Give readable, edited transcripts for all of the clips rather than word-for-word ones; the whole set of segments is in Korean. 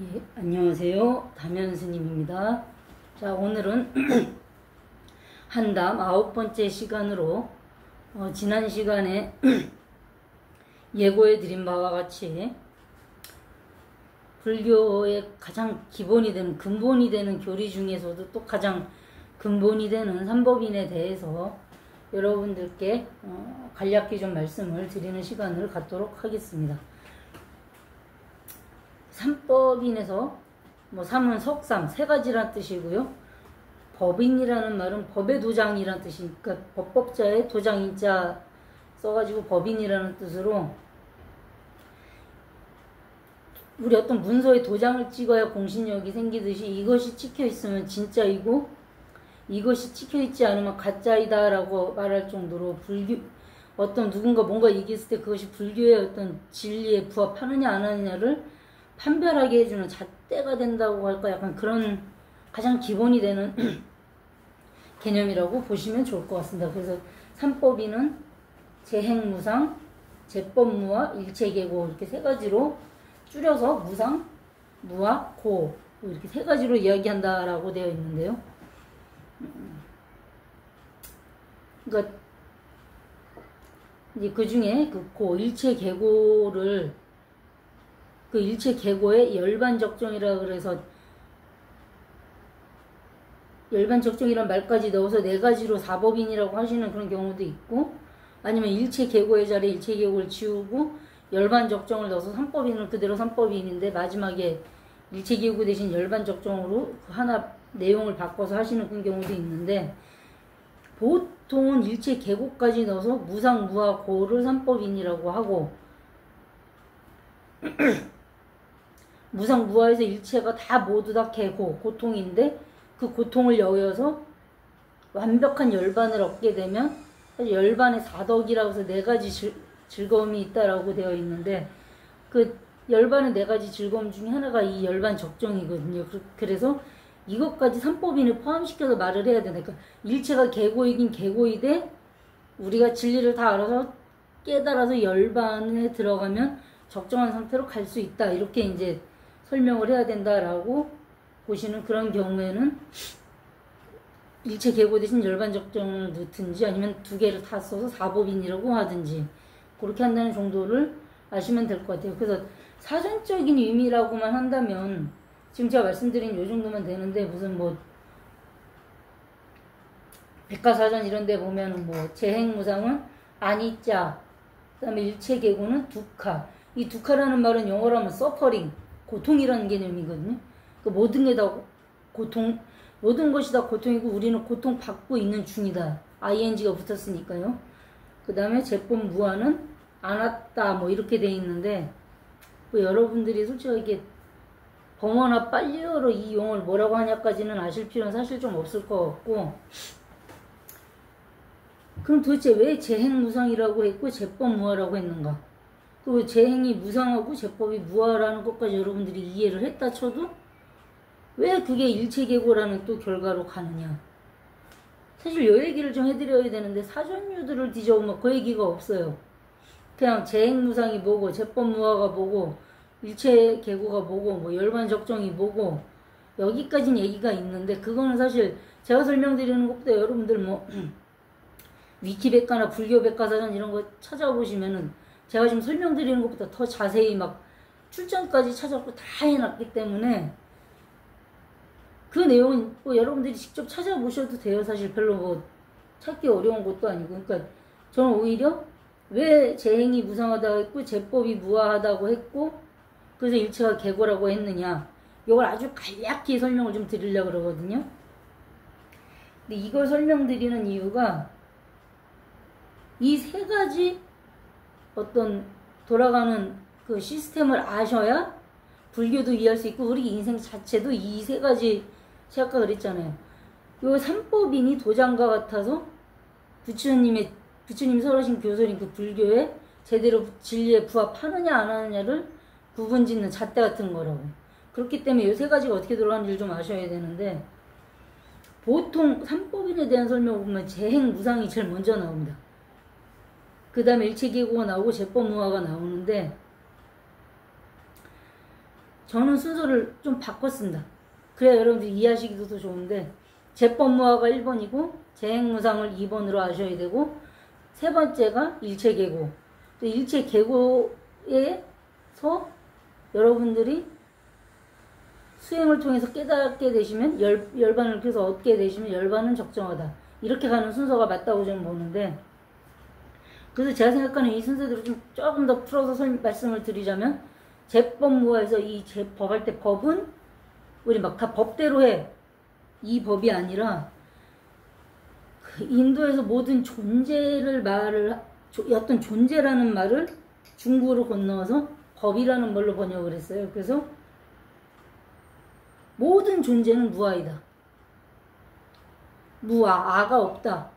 예, 안녕하세요. 담현스님입니다. 자, 오늘은 한담 9번째 시간으로 지난 시간에 예고해 드린 바와 같이 불교의 가장 기본이 되는 근본이 되는 교리 중에서도 또 가장 근본이 되는 삼법인에 대해서 여러분들께 간략히 좀 말씀을 드리는 시간을 갖도록 하겠습니다. 삼법인에서 삼은 석삼 세 가지란 뜻이고요. 법인이라는 말은 법의 도장이란 뜻이니까 법법자의 도장인자 써가지고 법인이라는 뜻으로 우리 어떤 문서에 도장을 찍어야 공신력이 생기듯이 이것이 찍혀있으면 진짜이고 이것이 찍혀있지 않으면 가짜이다 라고 말할 정도로 불교 어떤 누군가 뭔가 얘기했을 때 그것이 불교의 어떤 진리에 부합하느냐 안 하느냐를 판별하게 해주는 잣대가 된다고 할까 약간 그런 가장 기본이 되는 개념이라고 보시면 좋을 것 같습니다. 그래서 삼법인은 재행무상, 재법무와 일체계고 이렇게 세 가지로 줄여서 무상, 무와 고 이렇게 세 가지로 이야기한다라고 되어 있는데요. 그러니까 이제 그 중에 그 고 일체계고를 그 일체계고에 열반적정이라 그래서 열반적정이란 말까지 넣어서 네 가지로 사법인이라고 하시는 그런 경우도 있고 아니면 일체계고의 자리에 일체계고를 지우고 열반적정을 넣어서 삼법인을 그대로 삼법인인데 마지막에 일체계고 대신 열반적정으로 하나 내용을 바꿔서 하시는 그런 경우도 있는데 보통은 일체계고까지 넣어서 무상, 무와 고를 삼법인이라고 하고 무상, 무아에서 일체가 다 모두 다 계고 고통인데 그 고통을 여여서 완벽한 열반을 얻게 되면 사실 열반의 사덕이라고 해서 네 가지 즐거움이 있다라고 되어 있는데 그 열반의 네 가지 즐거움 중에 하나가 이 열반 적정이거든요. 그래서 이것까지 삼법인을 포함시켜서 말을 해야 되니까 그러니까 일체가 계고이긴 계고이되 우리가 진리를 다 알아서 깨달아서 열반에 들어가면 적정한 상태로 갈 수 있다 이렇게 이제 설명을 해야 된다라고 보시는 그런 경우에는 일체 계고 대신 열반 적정을 넣든지 아니면 두 개를 다 써서 사법인이라고 하든지 그렇게 한다는 정도를 아시면 될 것 같아요. 그래서 사전적인 의미라고만 한다면 지금 제가 말씀드린 요 정도만 되는데 무슨 백과사전 이런 데 보면은 재행무상은 아니자 그 다음에 일체계고는 두카 이 두카라는 말은 영어로 하면 서퍼링 고통이라는 개념이거든요. 그 모든 게 다 고통, 모든 것이 다 고통이고 우리는 고통받고 있는 중이다. ing가 붙었으니까요. 그 다음에 재법 무아는 안 왔다 이렇게 돼 있는데 여러분들이 솔직하게 범어나 빨리어로 이 용어를 뭐라고 하냐까지는 아실 필요는 사실 좀 없을 것 같고 그럼 도대체 왜 재행무상이라고 했고 재법무아라고 했는가? 그 재행이 무상하고 재법이 무아라는 것까지 여러분들이 이해를 했다 쳐도 왜 그게 일체계고라는 또 결과로 가느냐. 사실 요 얘기를 좀 해드려야 되는데 사전유들을 뒤져보면 그 얘기가 없어요. 그냥 재행무상이 뭐고 재법무아가 뭐고 일체계고가 뭐고 열반적정이 뭐고 여기까지는 얘기가 있는데 그거는 사실 제가 설명드리는 것보다 여러분들 위키백과나 불교백과사전 이런 거 찾아보시면은 제가 지금 설명드리는 것보다 더 자세히 출전까지 찾아보고 다 해놨기 때문에 그 내용은 여러분들이 직접 찾아보셔도 돼요. 사실 별로 찾기 어려운 것도 아니고. 그러니까 저는 오히려 왜 재행이 무상하다고 했고 재법이 무아하다고 했고 그래서 일체가 계고라고 했느냐 이걸 아주 간략히 설명을 좀 드리려고 그러거든요. 근데 이걸 설명드리는 이유가 이 세 가지 어떤 돌아가는 그 시스템을 아셔야 불교도 이해할 수 있고 우리 인생 자체도 이 세 가지 제가 아까 그랬잖아요. 요 삼법인이 도장과 같아서 부처님이 설하신 교설인 그 불교에 제대로 진리에 부합하느냐 안 하느냐를 구분짓는 잣대 같은 거라고. 그렇기 때문에 요 세 가지가 어떻게 돌아가는지를 좀 아셔야 되는데 보통 삼법인에 대한 설명을 보면 재행무상이 제일 먼저 나옵니다. 그 다음에 일체계고가 나오고 재법무아가 나오는데 저는 순서를 좀 바꿨습니다. 그래야 여러분들이 이해하시기도 더 좋은데, 제법무화가 1번이고 재행무상을 2번으로 하셔야 되고, 세 번째가 일체계고, 또 일체계고에서 여러분들이 수행을 통해서 깨닫게 되시면 열반을 그래서 얻게 되시면 열반은 적정하다. 이렇게 가는 순서가 맞다고 저는 보는데, 그래서 제가 생각하는 이 순서대로 좀 조금 더 풀어서 말씀을 드리자면, 제법무화에서 이 제법할 때 법은 우리 막 다 법대로 해. 이 법이 아니라 그 인도에서 모든 존재를 어떤 존재라는 말을 중국어로 건너서 법이라는 말로 번역을 했어요. 그래서 모든 존재는 무아이다. 무아, 아가 없다.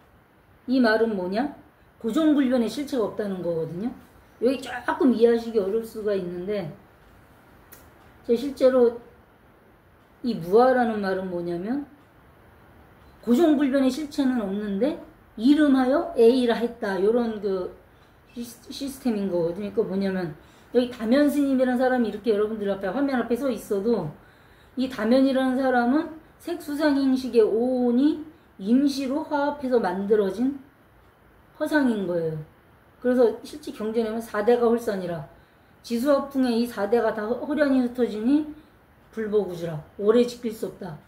이 말은 뭐냐? 고정불변의 실체가 없다는 거거든요. 여기 조금 이해하시기 어려울 수가 있는데, 제 실제로 이 무아라는 말은 뭐냐면, 고정불변의 실체는 없는데 이름하여 A라 했다. 요런 그 시스템인 거거든요. 그러니까 뭐냐면, 여기 다면 스님이라는 사람이 이렇게 여러분들 앞에 화면 앞에 서 있어도, 이 다면이라는 사람은 색수상행식의 오온이 임시로 화합해서 만들어진 허상인 거예요. 그래서 실제 경전에는 4대가 홀산이라, 지수화풍의 이 4대가 다 호련히 흩어지니 불보구주라. 오래 지킬 수 없다.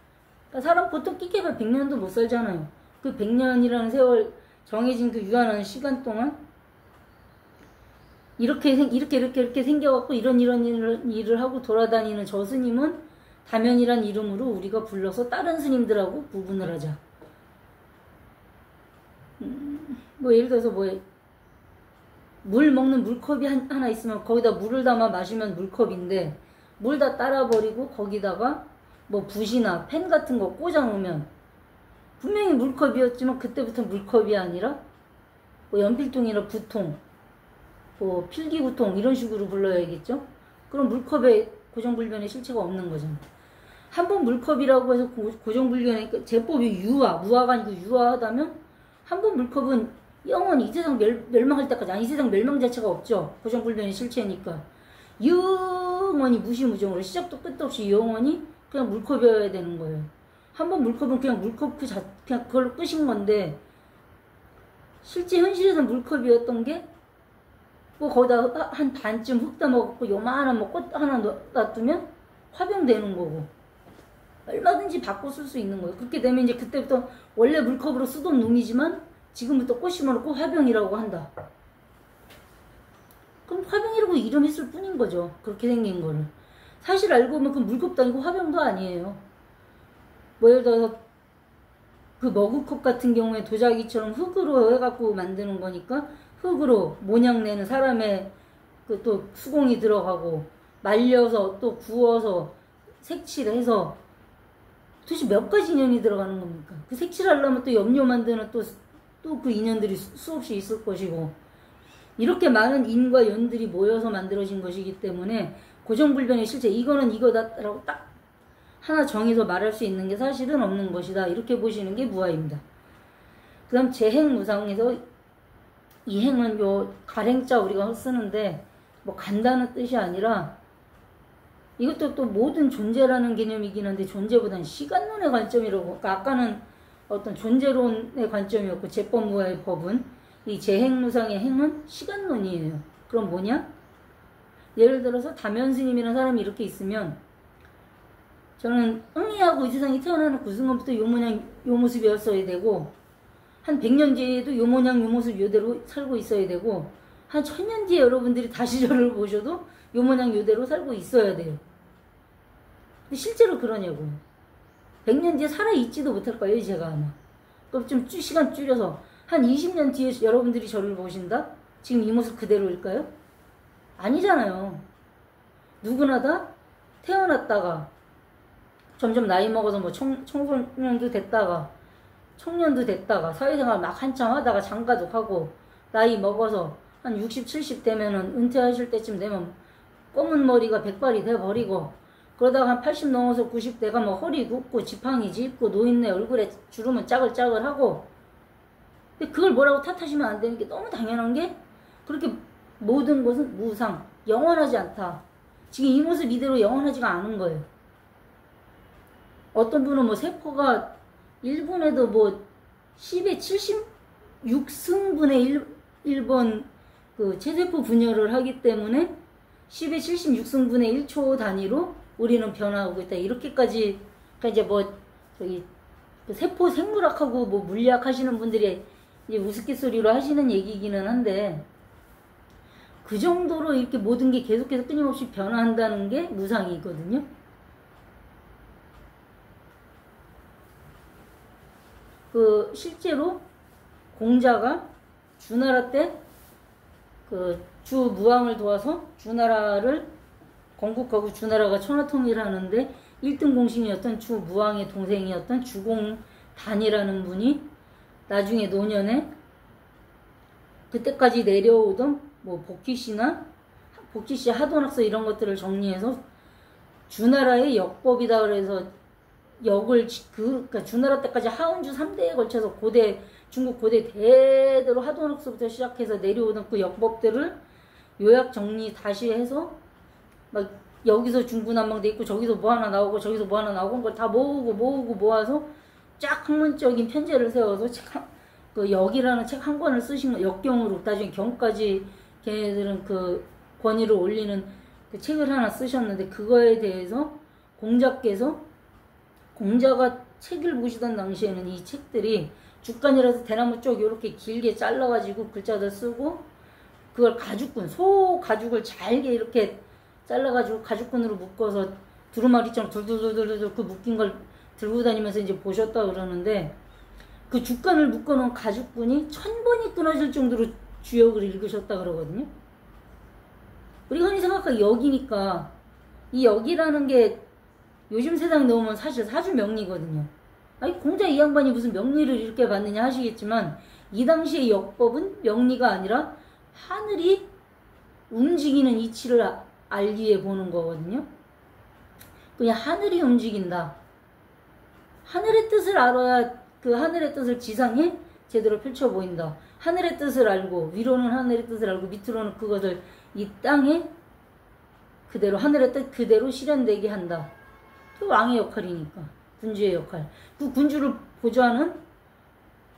그러니까 사람 보통 끼케가 100년도 못 살잖아요. 그 100년이라는 세월, 정해진 그 유한한 시간 동안 이렇게 생겨갖고 이런 일을 하고 돌아다니는 저 스님은 다면이란 이름으로 우리가 불러서 다른 스님들하고 구분을 하자. 뭐 예를 들어서 물 먹는 물컵이 하나 있으면 거기다 물을 담아 마시면 물컵인데, 물 다 따라버리고 거기다가 뭐 붓이나 펜 같은 거 꽂아 놓으면 분명히 물컵이었지만 그때부터 물컵이 아니라 뭐 연필통이나 붓통, 뭐 필기구통 이런 식으로 불러야겠죠. 그럼 물컵에 고정불변의 실체가 없는 거잖아요. 한번 물컵이라고 해서 고정불변의 제법이 무아가 아니고 유아하다면, 한번 물컵은 영원히 이 세상 멸망할 때까지, 아니 이 세상 멸망 자체가 없죠. 고정불변의 실체니까 영원히 무시무정으로 시작도 끝도 없이 영원히 그냥 물컵이어야 되는 거예요. 한번 물컵은 그냥 물컵 그냥 그걸로 끝인 건데, 실제 현실에서 물컵이었던 게 뭐 거기다 한 반쯤 흙 담아갖고 요만한 뭐 꽃 하나 놔두면 화병되는 거고, 얼마든지 바꿔 쓸 수 있는 거예요. 그렇게 되면 이제 그때부터 원래 물컵으로 쓰던 놈이지만 지금부터 꽃 심어놓고 화병이라고 한다. 그럼 화병이라고 이름했을 뿐인 거죠. 그렇게 생긴 거를. 사실 알고 보면 그 물컵도 아니고 화병도 아니에요. 뭐 예를 들어서 그 머그컵 같은 경우에 도자기처럼 흙으로 해갖고 만드는 거니까, 흙으로 모양 내는 사람의 그 또 수공이 들어가고, 말려서 또 구워서 색칠해서 도대체 몇 가지 인연이 들어가는 겁니까? 그 색칠하려면 또 염료 만드는 또 그 인연들이 수없이 있을 것이고, 이렇게 많은 인과 연들이 모여서 만들어진 것이기 때문에 고정불변의 실체, 이거는 이거다라고 딱 하나 정해서 말할 수 있는 게 사실은 없는 것이다. 이렇게 보시는 게 무아입니다. 그 다음 재행무상에서, 이 행은 요 가랭자 우리가 쓰는데 뭐 간다는 뜻이 아니라, 이것도 또 모든 존재라는 개념이긴 한데 존재보다는 시간론의 관점이라고. 그러니까 아까는 어떤 존재론의 관점이었고, 제법무아의 법은, 이 재행무상의 행은 시간론이에요. 그럼 뭐냐? 예를 들어서 다면스님이라는 사람이 이렇게 있으면, 저는 응이하고 이 세상에 태어나는 그 순간부터 요 모양 요 모습이었어야 되고, 한 100년 뒤에도 요 모양 요 모습 요대로 살고 있어야 되고, 한 1000년 뒤에 여러분들이 다시 저를 보셔도 요 모양 요대로 살고 있어야 돼요. 근데 실제로 그러냐고요. 100년 뒤에 살아있지도 못할 거예요, 제가 아마. 그럼 좀 시간 줄여서 한 20년 뒤에 여러분들이 저를 보신다? 지금 이 모습 그대로일까요? 아니잖아요. 누구나 다 태어났다가 점점 나이 먹어서 뭐 청소년도 됐다가 청년도 됐다가 사회생활 막 한참 하다가 장가도 가고, 나이 먹어서 한 60, 70 되면은 은퇴하실 때쯤 되면 검은 머리가 백발이 돼버리고, 그러다가 한 80 넘어서 90대가 뭐 허리 굽고 지팡이 짚고 노인네 얼굴에 주름은 짜글짜글하고. 근데 그걸 뭐라고 탓하시면 안 되는 게 너무 당연한 게, 그렇게 모든 것은 무상, 영원하지 않다. 지금 이 모습 이대로 영원하지가 않은 거예요. 어떤 분은 뭐 세포가 1분에도 뭐 10의 76승분의 1번 그 체세포 분열을 하기 때문에 10의 76승분의 1초 단위로 우리는 변화하고 있다. 이렇게까지, 그러니까 이제 뭐 저기 세포 생물학하고 뭐 물리학 하시는 분들이 이제 우스갯소리로 하시는 얘기이기는 한데, 그 정도로 이렇게 모든 게 계속해서 끊임없이 변화한다는 게 무상이거든요. 그 실제로 공자가 주나라 때 그 주무왕을 도와서 주나라를 건국하고 주나라가 천하통일을 하는데 1등 공신이었던 주무왕의 동생이었던 주공단이라는 분이 나중에 노년에 그때까지 내려오던 뭐 복희씨 하도낙서 이런 것들을 정리해서 주나라의 역법이다 그래서 역을 그러니까 주나라 때까지 하운주 3대에 걸쳐서 중국 고대 대대로 하도낙서부터 시작해서 내려오던 그 역법들을 요약 정리 다시 해서 막 여기서 중구난방돼 있고 저기서 뭐 하나 나오고 저기서 뭐 하나 나오고 그걸 다 모으고 모아서 쫙 학문적인 편제를 세워서 그 역이라는 책 한 권을 쓰신 거, 역경으로 나중에 경까지 걔네들은 그 권위를 올리는 그 책을 하나 쓰셨는데, 그거에 대해서 공자가 책을 보시던 당시에는 이 책들이 죽간이라서 대나무 쪽 이렇게 길게 잘라가지고 글자들 쓰고, 그걸 소 가죽을 잘게 이렇게 잘라가지고 가죽끈으로 묶어서 두루마리처럼 둘둘둘둘 그 묶인 걸 들고 다니면서 이제 보셨다 그러는데, 그 죽간을 묶어놓은 가죽끈이 1000번이 끊어질 정도로 주역을 읽으셨다 그러거든요. 우리가 흔히 생각하기 역이니까, 이 역이라는 게 요즘 세상에 넣으면 사실 사주명리거든요. 아니 공자 이 양반이 무슨 명리를 이렇게 받느냐 하시겠지만, 이 당시의 역법은 명리가 아니라 하늘이 움직이는 이치를 알기 위해 보는 거거든요. 그냥 하늘이 움직인다. 하늘의 뜻을 알아야 그 하늘의 뜻을 지상에 제대로 펼쳐 보인다. 하늘의 뜻을 알고, 위로는 하늘의 뜻을 알고 밑으로는 그것을 이 땅에 그대로 하늘의 뜻 그대로 실현되게 한다. 그 왕의 역할이니까, 군주의 역할. 그 군주를 보좌하는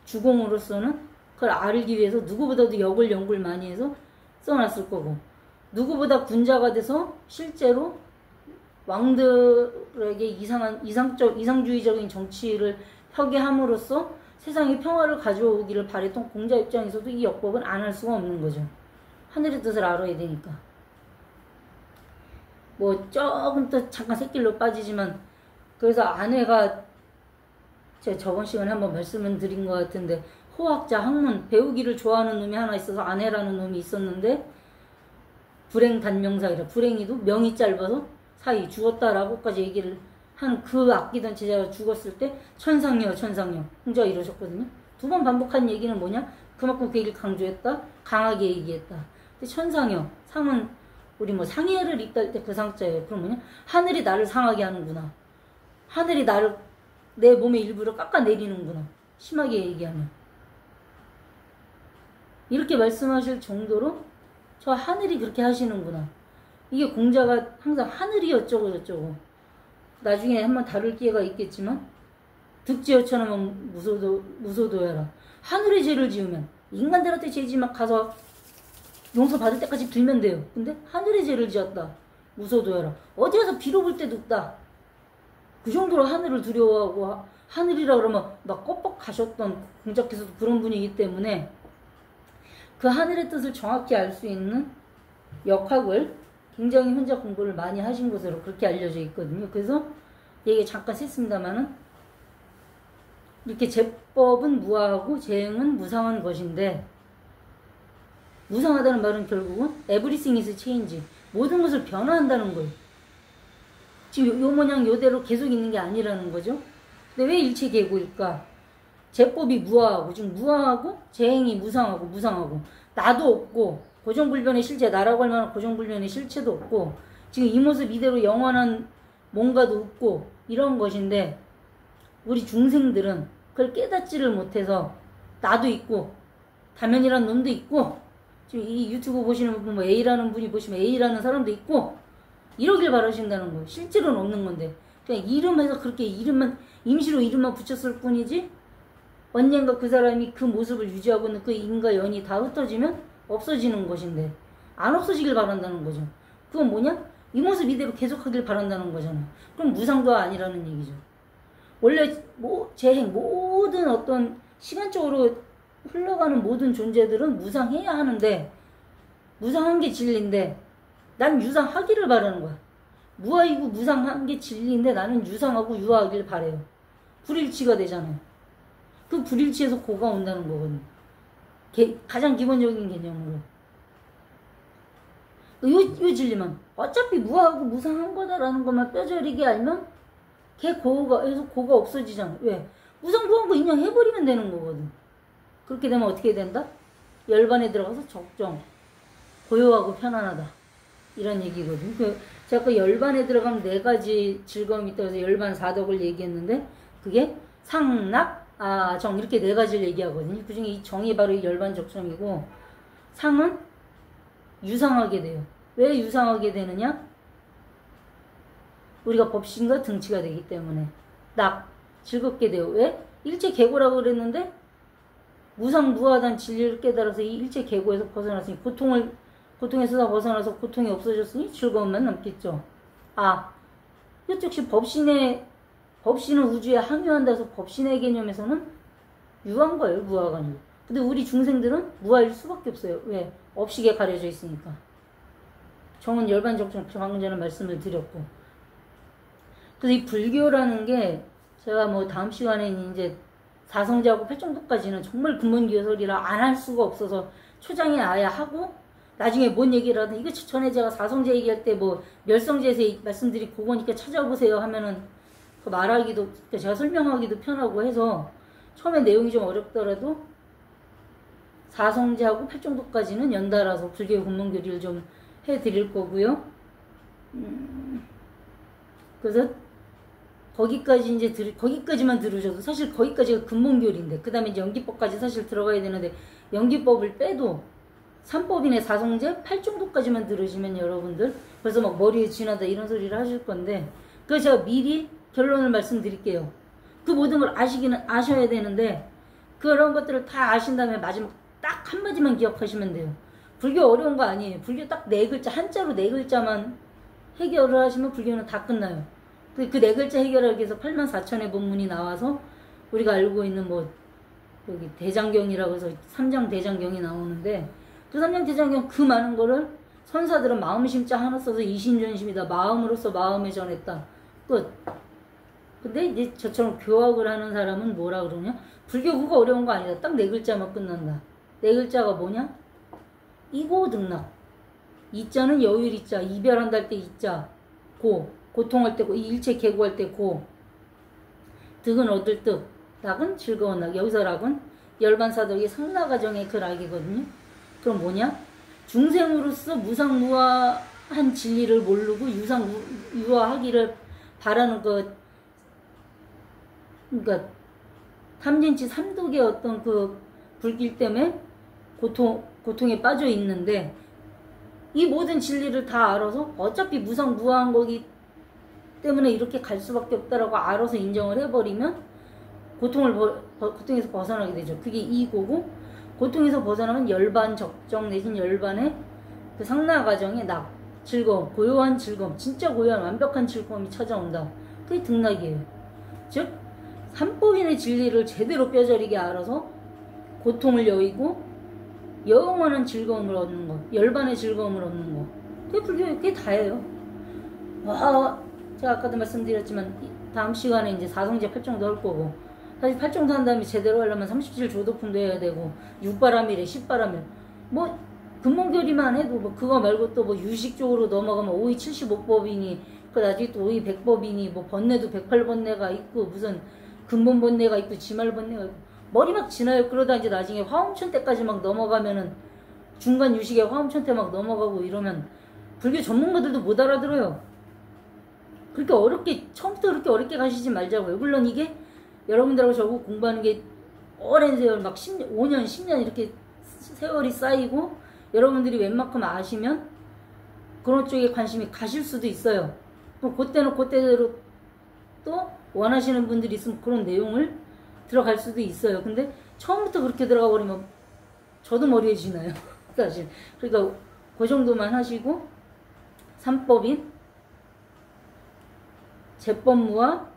주공으로서는 그걸 알기 위해서 누구보다도 역을 연구를 많이 해서 써놨을 거고, 누구보다 군자가 돼서 실제로 왕들에게 이상주의적인 정치를 펴게 함으로써 세상에 평화를 가져오기를 바랬던 공자 입장에서도 이 역법은 안 할 수가 없는 거죠. 하늘의 뜻을 알아야 되니까. 뭐 조금 또 잠깐 새길로 빠지지만, 그래서 아내가 제가 저번 시간에 한번 말씀을 드린 것 같은데, 호학자 학문 배우기를 좋아하는 놈이 하나 있어서 아내라는 놈이 있었는데, 불행 단명사이라, 불행이도 명이 짧아서 사이 죽었다라고까지 얘기를 한 그 아끼던 제자가 죽었을 때 천상여 공자가 이러셨거든요. 2번 반복한 얘기는 뭐냐? 그만큼 그 얘기를 강조했다, 강하게 얘기했다. 근데 천상여, 상은 우리 뭐 상해를 입다 할 때 그 상자예요. 그럼 뭐냐? 하늘이 나를 상하게 하는구나. 하늘이 내 몸의 일부를 깎아내리는구나. 심하게 얘기하면. 이렇게 말씀하실 정도로 저 하늘이 그렇게 하시는구나. 이게 공자가 항상 하늘이 어쩌고 저쩌고, 나중에 한번 다룰 기회가 있겠지만, 득지어천하면 무소도여라. 하늘의 죄를 지으면 인간들한테 죄 지면 가서 용서받을 때까지 빌면 돼요. 근데 하늘의 죄를 지었다. 무소도여라. 어디 가서 빌어볼 때도 없다. 그 정도로 하늘을 두려워하고, 하늘이라 그러면 막 껍벅 가셨던 공자께서도 그런 분이기 때문에, 그 하늘의 뜻을 정확히 알 수 있는 역학을 굉장히 혼자 공부를 많이 하신 것으로 그렇게 알려져 있거든요. 그래서 얘기 잠깐 했습니다만은, 이렇게 제법은 무아하고 재행은 무상한 것인데, 무상하다는 말은 결국은 everything is change, 모든 것을 변화한다는 거예요. 지금 요 모양 요대로 계속 있는 게 아니라는 거죠. 근데 왜 일체계고일까? 제법이 무아하고, 지금 무아하고 재행이 무상하고 나도 없고, 고정불변의 실체, 나라고 할 만한 고정불변의 실체도 없고, 지금 이 모습 이대로 영원한 뭔가도 없고 이런 것인데, 우리 중생들은 그걸 깨닫지를 못해서 나도 있고 다면이라는 놈도 있고, 지금 이 유튜브 보시는 분, 뭐 A라는 분이 보시면 A라는 사람도 있고, 이러길 바라신다는 거예요. 실제로는 없는 건데 그냥 이름에서 그렇게 이름만 임시로 이름만 붙였을 뿐이지 언젠가 그 사람이 그 모습을 유지하고 있는 그 인과 연이 다 흩어지면 없어지는 것인데 안 없어지길 바란다는 거죠. 그건 뭐냐? 이 모습 이대로 계속하길 바란다는 거잖아. 그럼 무상도 아니라는 얘기죠. 원래 재행 모든 어떤 시간적으로 흘러가는 모든 존재들은 무상해야 하는데 무상한 게 진리인데 난 유상하기를 바라는 거야. 무아이고 무상한 게 진리인데 나는 유상하고 유아하길 바래요. 불일치가 되잖아요. 그 불일치에서 고가 온다는 거거든요. 가장 기본적인 개념으로. 요 진리만 어차피 무아하고 무상한 거다라는 것만 뼈저리게 알면 걔 고가 없어지잖아. 왜? 무상 무한 거 인정해버리면 되는 거거든. 그렇게 되면 어떻게 된다? 열반에 들어가서 적정, 고요하고 편안하다. 이런 얘기거든. 제가 그 열반에 들어가면 4가지 즐거움이 있다고 해서 열반 4덕을 얘기했는데 그게 상락, 정 이렇게 4가지를 얘기하거든요. 그 중에 이 정이 바로 이 열반 적정이고 상은 유상하게 돼요. 왜 유상하게 되느냐? 우리가 법신과 등치가 되기 때문에 낙, 즐겁게 돼요. 왜? 일체계고라고 그랬는데 무상무하다는 진리를 깨달아서 이 일체계고에서 벗어났으니 고통에서 다 벗어나서 고통이 없어졌으니 즐거움만 남겠죠. 이것 역시 법신은 우주에 항유한다 해서 법신의 개념에서는 유한 거예요. 무아가 아니고. 근데 우리 중생들은 무아일 수밖에 없어요. 왜? 업식에 가려져 있으니까. 정은 열반적정 방금 전에 말씀을 드렸고. 그래서 이 불교라는 게 제가 뭐 다음 시간에는 이제 사성제하고 팔정도까지는 정말 근본교설이라 안 할 수가 없어서 초장에 아예 하고 나중에 뭔 얘기를 하든 이거 전에 제가 사성제 얘기할 때 뭐 멸성제에서 말씀드린 그거니까 찾아보세요 하면은 그 말하기도 제가 설명하기도 편하고 해서 처음에 내용이 좀 어렵더라도 사성제하고 팔정도까지는 연달아서 불교 근본교리를 좀 해드릴 거고요. 그래서 거기까지만 들으셔도 사실 거기까지가 근본교리인데 그 다음에 이제 연기법까지 사실 들어가야 되는데 연기법을 빼도 3법인의 사성제 8정도까지만 들으시면 여러분들 벌써 막 머리에 지나다 이런 소리를 하실 건데 그래서 제가 미리 결론을 말씀드릴게요. 그 모든 걸 아셔야 되는데 그런 것들을 다 아신 다음에 마지막 딱 한마디만 기억하시면 돼요. 불교 어려운 거 아니에요. 불교 딱 4글자 한자로 4글자만 해결을 하시면 불교는 다 끝나요. 그 4글자 해결하기 위해서 84,000의 본문이 나와서 우리가 알고 있는 뭐 여기 대장경이라고 해서 3장 대장경이 나오는데 그 3장 대장경 그 많은 거를 선사들은 마음 심자 하나 써서 이심전심이다. 마음으로서 마음에 전했다. 끝. 근데 이제 저처럼 교학을 하는 사람은 뭐라 그러냐? 불교 그거 어려운 거 아니다. 딱 4글자만 끝난다. 4글자가 뭐냐? 이고등락. 이자는 여율 이자. 이별한다 할 때 이자. 고통할 때 고. 이 일체 계고할 때 고. 득은 얻을 득. 낙은 즐거운 낙. 여기서 낙은 열반사덕의 상락과정의 그 낙이거든요. 그럼 뭐냐? 중생으로서 무상무아한 진리를 모르고 유상유아하기를 바라는 것. 그러니까 탐진치 삼독의 어떤 그 불길 때문에 고통에 빠져 있는데 이 모든 진리를 다 알아서 어차피 무상무아한 거기 때문에 이렇게 갈 수밖에 없다라고 알아서 인정을 해버리면 고통에서 벗어나게 되죠. 그게 이고고 고통에서 벗어나면 열반 적정 내진 열반의 그 상나 과정에 낙, 즐거움, 고요한 즐거움, 진짜 고요한 완벽한 즐거움이 찾아온다. 그게 등락이에요. 즉 삼법인의 진리를 제대로 뼈저리게 알아서 고통을 여의고 영원한 즐거움을 얻는 것, 열반의 즐거움을 얻는 것. 그게 불교예요. 그게 다예요. 제가 아까도 말씀드렸지만 다음 시간에 이제 사성제 8정도 할 거고 사실 8정도 한 다음에 제대로 하려면 37조도품도 해야 되고 6바람일에 10바람일 뭐 근본교리만 해도 뭐 그거 말고 또 뭐 유식적으로 넘어가면 오이 75법이니 그 나중에 또 오이 100법이니 뭐 번뇌도 108번뇌가 있고 무슨 근본번뇌가 있고 지말번뇌가 있고 머리 막 지나요. 그러다 이제 나중에 화엄천 때까지 막 넘어가면은 중간 유식에 화엄천 때 막 넘어가고 이러면 불교 전문가들도 못 알아들어요. 그렇게 어렵게 처음부터 그렇게 어렵게 가시지 말자고요. 물론 이게 여러분들하고 저하고 공부하는 게 오랜 세월 막 5년 10년 이렇게 세월이 쌓이고 여러분들이 웬만큼 아시면 그런 쪽에 관심이 가실 수도 있어요. 그때는 그때대로 또 원하시는 분들이 있으면 그런 내용을 들어갈 수도 있어요. 근데 처음부터 그렇게 들어가 버리면 저도 머리에 쥐나요. 사실. 그러니까 그 정도만 하시고, 3법인 제법무와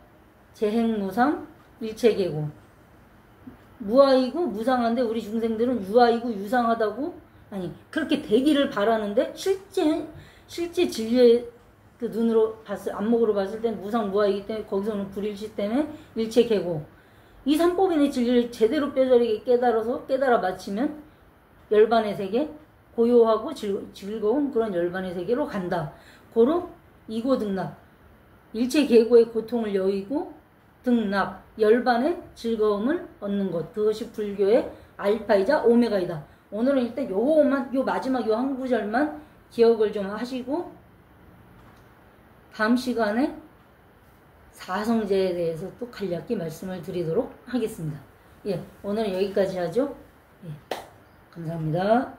재행무상 일체계고, 무아이고 무상한데 우리 중생들은 유아이고 유상하다고, 아니 그렇게 되기를 바라는데 실제 진리의 그 눈으로 봤을, 안목으로 봤을 땐 무상 무아이기 때문에 거기서는 불일치 때문에 일체계고, 이 삼법인의 진리를 제대로 뼈저리게 깨달아 마치면 열반의 세계, 고요하고 즐거운 그런 열반의 세계로 간다. 고로 이고등락, 일체계고의 고통을 여의고 등락, 열반의 즐거움을 얻는 것, 그것이 불교의 알파이자 오메가이다. 오늘은 일단 요거만, 요 마지막 요 한 구절만 기억을 좀 하시고, 다음 시간에 사성제에 대해서 또 간략히 말씀을 드리도록 하겠습니다. 예, 오늘은 여기까지 하죠. 예, 감사합니다.